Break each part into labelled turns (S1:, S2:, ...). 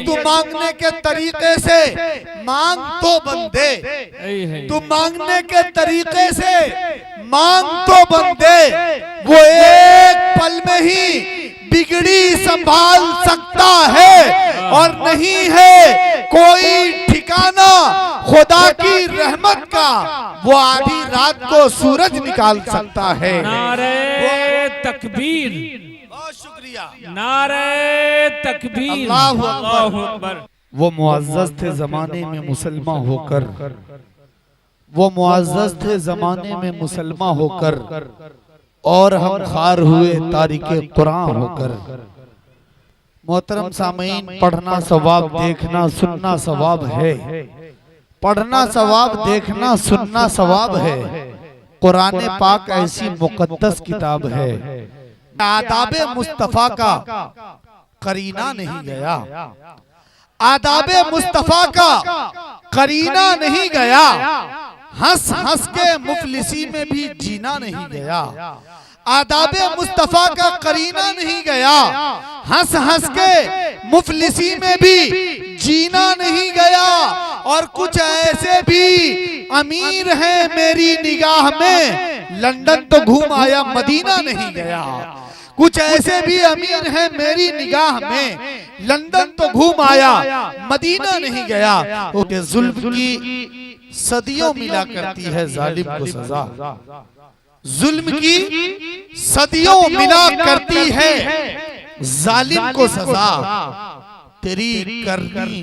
S1: तू मांगने के तरीके से मांग तो बंदे, तू मांगने के तरीके से मांग तो बंदे, वो एक पल में ही बिगड़ी संभाल सकता है और नहीं है कोई ठिकाना खुदा की रहमत का, वो आधी रात को सूरज निकाल सकता है।
S2: नारे तकबीर,
S1: बहुत शुक्रिया,
S2: नारे तकबीर, अल्लाहु अकबर।
S1: वो मुअज़्ज़ज़ थे ज़माने में मुसलमान होकर, वो मुअज़्ज़ज़ थे ज़माने में मुसलमान होकर, और हम खार हुए तारीके कुरान होकर। मोहतरम सामीन, पढ़ना सवाब, देखना सुनना सवाब है। पढ़ना सवाब, देखना सुनना सवाब है। कुरान पाक ऐसी मुकद्दस किताब है, आदाबे मुस्तफा का करीना नहीं गया, आदाबे मुस्तफा का करीना नहीं गया, हंस हंस के मुफलिसी में भी जीना नहीं गया। आदाबे मुस्तफा का करीना नहीं गया, हंस हंस के मुफलिसी में भी जीना नहीं गया। और कुछ ऐसे भी अमीर हैं मेरी निगाह में, लंदन तो घूम आया मदीना नहीं गया। कुछ ऐसे भी अमीर हैं मेरी निगाह में, लंदन तो घूम आया मदीना नहीं गया। क्योंकि जुल्म की सदियों मिला करती है जालिम को सजा, जुल्म की सदियों मिला करती है जालिम को सजा। तेरी करनी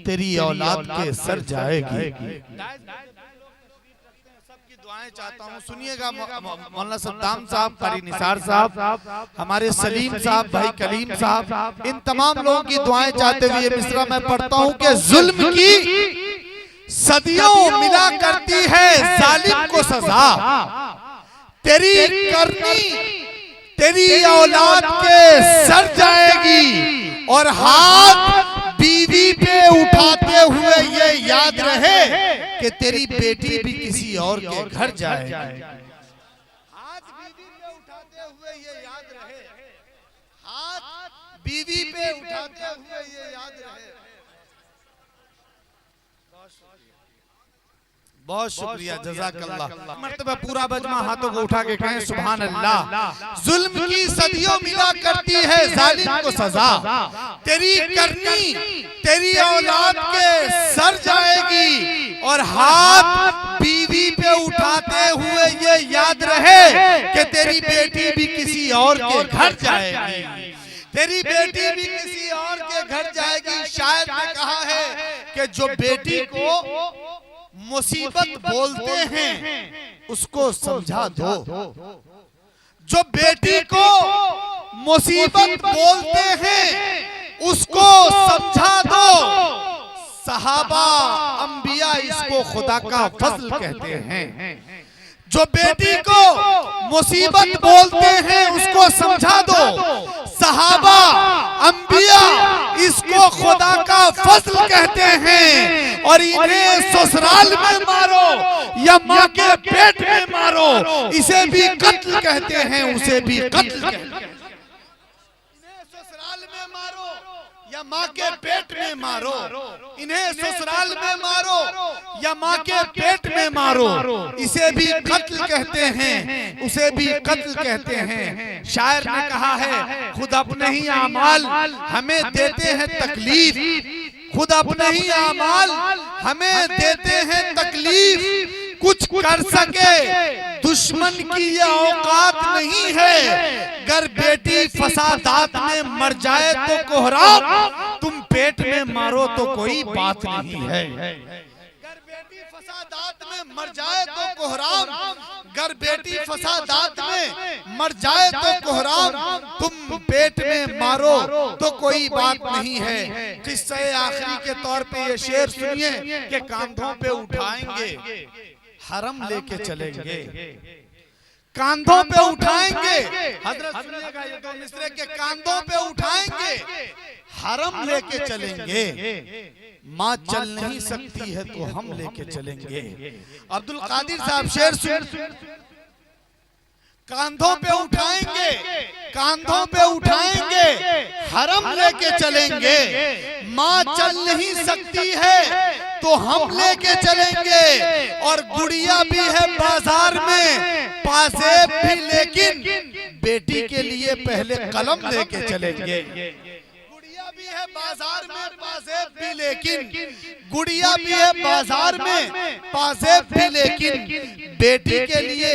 S1: तेरी औलाद के सर जाएगी। सबकी दुआएं चाहता हूँ, सुनिएगा। मौलाना सद्दाम साहब, कारी निसार साहब, हमारे सलीम साहब, भाई कलीम साहब, इन तमाम लोगों की दुआएं चाहते हुए ये मिसरा मैं पढ़ता हूँ कि जुल्म की सदियों मिला करती है जालिम को सजा। तेरी करनी तेरी औलाद के सर जाएगी, और हाथ बीवी पे उठाते हुए ये याद रहे कि तेरी बेटी भी किसी और के घर जाएगी। हाथ बीवी पे उठाते हुए ये याद रहे, हाथ बीवी पे उठाते हुए ये याद रहे। बहुत शुक्रिया, जज़ाकल्लाह। मर्तबा पूरा बजमा हाथों को उठा के कहें सुभान अल्लाह। जुल्म की सदियों मिला करती है जालिम को सजा। तेरी करनी तेरी औलाद के सर जाएगी, और हाथ बीवी पे उठाते हुए ये याद रहे कि तेरी बेटी भी किसी और के घर जाएगी। तेरी बेटी भी किसी और के घर जाएगी। शायर ने कहा है कि जो बेटी को मुसीबत बोलते हैं उसको समझा दो, जो बेटी को मुसीबत बोलते हैं उसको समझा दो। सहाबा अंबिया इसको खुदा का फजल कहते हैं। जो बेटी को मुसीबत बोलते हैं उसको समझा दो। सहाबा अंबिया इसको खुदा का फजल कहते हैं। और इन्हें ससुराल में मारो या माँ के पेट में मारो, इसे भी कत्ल कहते हैं, उसे भी कत्ल कहते हैं। इन्हें ससुराल में मारो या माँ के पेट में मारो, इन्हें ससुराल में मारो या माँ के पेट में मारो, इसे भी कत्ल कहते हैं, उसे भी कत्ल कहते हैं। शायर ने कहा है खुद अपने ही आमाल हमें देते हैं तकलीफ, खुद अपने ही आमाल हमें देते हैं तकलीफ। कुछ कर सके दुश्मन की ये औकात नहीं है। गर बेटी फसादात में मर जाए तो कोहराम, तुम पेट में मारो तो कोई बात नहीं है। गर बेटी फसादात में मर जाए तो कोहराम, गर बेटी फसादात में मर जाए तो कोहराम, तुम पेट में मारो तो कोई बात नहीं है। किस्से आखिरी के तौर पे ये शेर सुनिए कि कांधों पे उठाएंगे हरम लेके चलेंगे, कांधों पे उठाएंगे। हजरत सुनिएगा ये दो मिसरे के कांधों पे उठाएंगे हरम लेके चलेंगे। माँ चल नहीं सकती है तो हम लेके चलेंगे। अब्दुल कादिर साहब शेर सुन, कांधों पे उठाएंगे, कांधों पे उठाएंगे, हरम लेके चलेंगे। माँ चल नहीं सकती है तो हम लेके चलेंगे। और गुड़िया भी है बाजार में, पासेब भी, लेकिन बेटी के लिए पहले कलम लेके चलेंगे। गुड़िया भी है बाजार में, पासेब भी, लेकिन गुड़िया भी है बाजार में, पासेब भी, लेकिन बेटी के लिए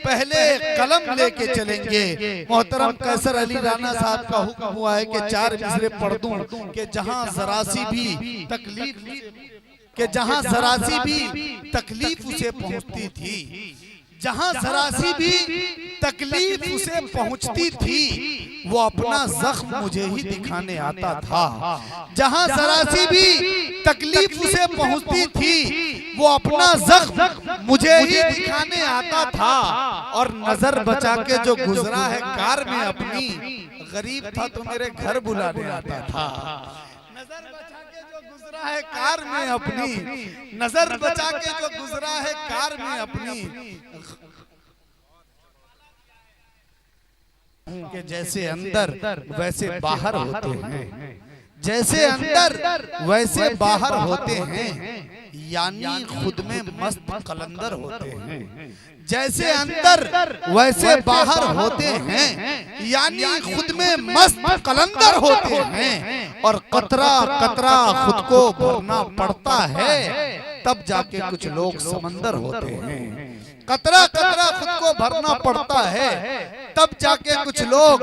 S1: पहले कलम लेके चलेंगे। मोहतरम कैसर अली राणा साहब का हुक्म हुआ है कि 4 मिसरे पढ़ दूं कि जहां जरासी भी तकलीफ उसे पहुंचती थी, जहां जरासी भी तकलीफ उसे पहुंचती थी, वो अपना जख्म मुझे ही दिखाने आता था। जहां जरासी भी तकलीफ उसे पहुंचती थी, वो अपना जख्म मुझे ही दिखाने आता था। और नजर बचा के जो गुजरा है कार में अपनी, गरीब था तो मेरे घर बुलाने आता था। नजर बचा के जो गुजरा है कार में अपनी, नजर बचा के जो गुजरा है कार में अपनी, कि जैसे अंदर वैसे बाहर होते हैं, जैसे अंदर वैसे बाहर होते हैं, यानी खुद में मस्त कलंदर होते हैं। जैसे अंदर वैसे बाहर होते हैं, यानी खुद में मस्त कलंदर होते हैं। और कतरा कतरा खुद को भरना पड़ता है, तब जाके कुछ लोग समंदर होते हैं। कतरा कतरा खुद को भरना पड़ता है, तब जाके कुछ लोग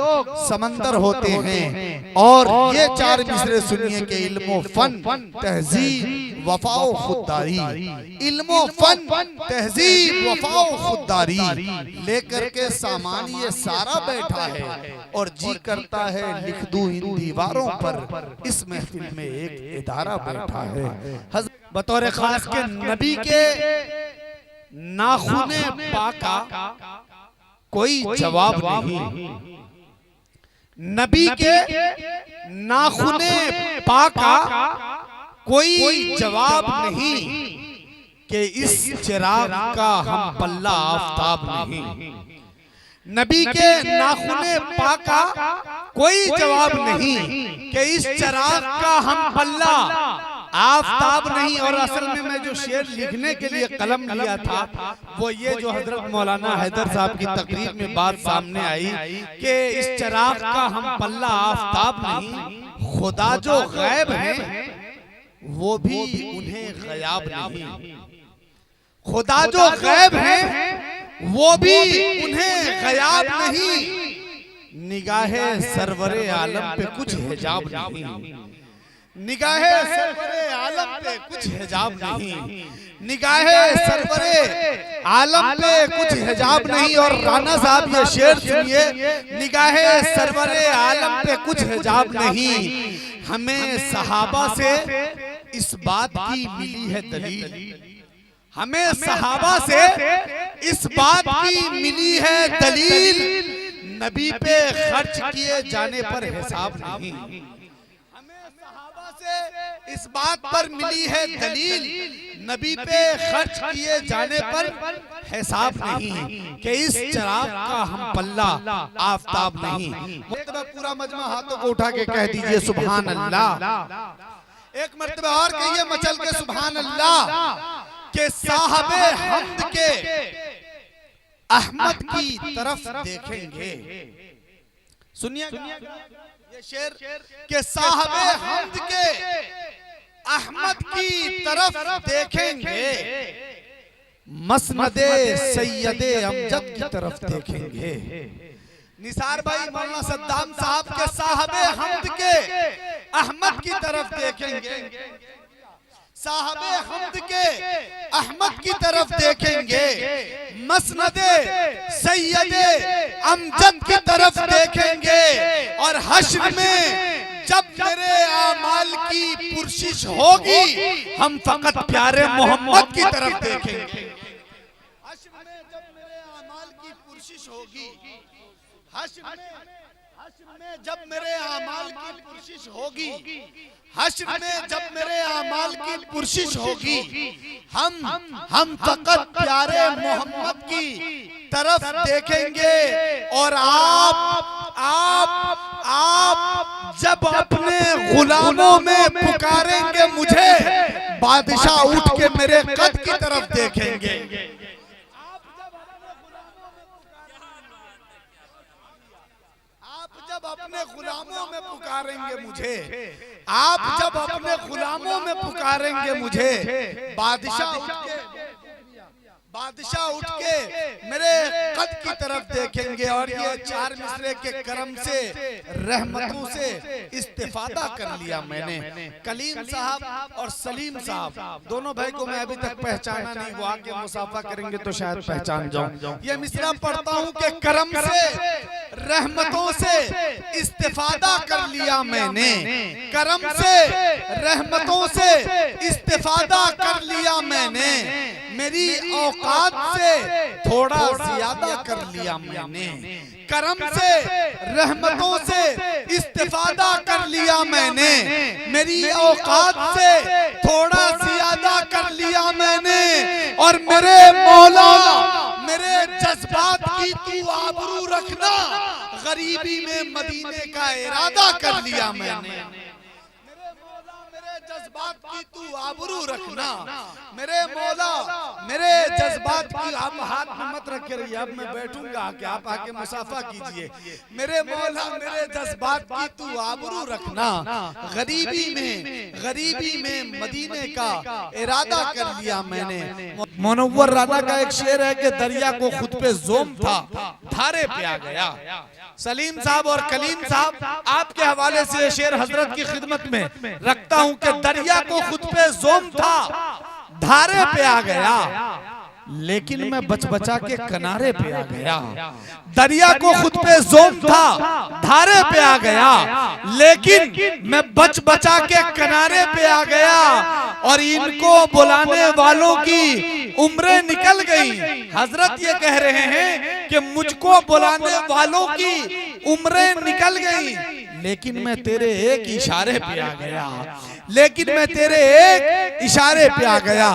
S1: समंदर होते हैं। और ये 4 मिसरे सुनिए कि इल्मो फन तहजीब वफाओ खुददारी, इल्मो फन तहजीब वफाओ खुददारी लेकर के सामान ये सारा बैठा है। और जी करता है लिख दूं इन दीवारों पर, इस महफिल में एक इदारा बैठा है। बतौर खास के नबी के नाखूने पाका कोई जवाब नहीं, नबी के नाखूने पाका कोई जवाब नहीं, कि इस चिराग का हम पल्ला आफताब नहीं। नबी के नाखूने पाका कोई जवाब नहीं, कि इस चिराग का हम पल्ला आफताब नहीं। और असल में मैं जो शेर लिखने के लिए कलम लिया था, वो ये जो हजरत मौलाना हैदर साहब की तकरीर में बात सामने आई कि इस चिराग का हम पल्ला आफताब नहीं, खुदा जो गैब है वो भी उन्हें गयाब नहीं। खुदा जो गैब है वो भी उन्हें गयाब नहीं। निगाहे सरवरे आलम पे कुछ हिजाब नहीं, निगाहे सरवरे आलम पे कुछ हिजाब नहीं, निगाहे सरवरे आलम पे कुछ हिजाब नहीं। और राणा साहब ये शेर सुनिए, निगाहे सरवरे आलम पे कुछ हिजाब नहीं। हमें सहाबा से इस बात की मिली है दलील, हमें सहाबा से इस बात की मिली है दलील, नबी पे खर्च किए जाने पर हिसाब नहीं। इस बात पर मिली है दलील, नबी पे खर्च किए जाने पर हिसाब नहीं, कि इस चिराग का हम पल्ला आफताब नहीं। पूरा मजमा हाथों को उठा के कह दीजिए सुभान अल्लाह। एक मर्तबा और कहिए मचल के सुभान अल्लाह, के साहबे हम्द के अहमद की तरफ देखेंगे। सुनिए ये शेर, के साहबे हम्द के अहमद की तरफ देखेंगे, मसनदे सैयदे अमजद की तरफ देखेंगे। निसार भाई मौलाना सद्दाम साहब के साहबे हम्द के अहमद की तरफ देखेंगे, साहबे हम्द के अहमद की तरफ देखेंगे, मसनदे सैयदे अमजद की तरफ देखेंगे। और हश्र में जब मेरे आमाल की पुरशिश होगी, हम फकत प्यारे मोहम्मद की तरफ देखेंगे। हश्र में जब मेरे आमाल की पुरशिश होगी, हश्र में जब मेरे आमाल की पुरशिश होगी, हश्र में जब मेरे आमाल की पुरशिश होगी, हम फकत प्यारे मोहम्मद की तरफ देखेंगे और आप जब अपने गुलामों में पुकारेंगे मुझे, बादशाह उठ के मेरे कद की तरफ देखेंगे। आप जब अपने गुलामों में पुकारेंगे मुझे, आप जब अपने गुलामों में पुकारेंगे मुझे, बादशाह उठ के मेरे कद की तरफ देखेंगे। और ये चार मिसरे के करम से, रहमतों से इस्तेफादा कर लिया मैंने। कलीम साहब और सलीम साहब दोनों भाई को मैं अभी तक पहचाना नहीं, वो आके मुसाफा करेंगे तो शायद पहचान जाऊं। ये मिसरा पढ़ता हूं कि करम से, रहमतों से इस्तेफादा कर लिया मैंने, करम से, रहमतों से इस्तेफादा कर लिया मैंने, मेरी औकात से थोड़ा ज्यादा कर लिया मैंने, करम से, रहमतों से इस्तेफादा कर लिया मैंने, मेरी औकात से थोड़ा ज्यादा कर लिया मैंने। और मेरे मौला, मेरे जज्बात की तू आबरू रखना, गरीबी में मदीने का इरादा कर लिया मैंने। जज्बात की तू आबरू रखना, मेरे मौला, मेरे जज्बात की। आप हाथ में मत रखे रहिए, अब मैं बैठूंगा आके, आप आके मुसाफा कीजिए। मेरे मौला, मेरे जज्बात की तू आबरू रखना, गरीबी में मदीने का इरादा कर लिया मैंने। मुनव्वर राना का एक शेर है कि दरिया को खुद पे जोम था, धारे पे आ गया। सलीम साहब और कलीम साहब, आपके हवाले से ये शेर हजरत की खिदमत में रखता हूं कि दरिया को खुद पे जोम था, धारे पे आ गया, लेकिन मैं बच बचा के किनारे पे आ गया। दरिया को खुद पे जोम था, धारे पे आ गया, लेकिन मैं बच बचा के किनारे पे आ गया। और इनको बुलाने वालों की उम्रें निकल गई। हजरत ये कह रहे हैं कि मुझको बुलाने वालों की उम्रें निकल गई, लेकिन मैं तेरे एक इशारे पे आ गया, लेकिन मैं तेरे एक इशारे पे आ गया।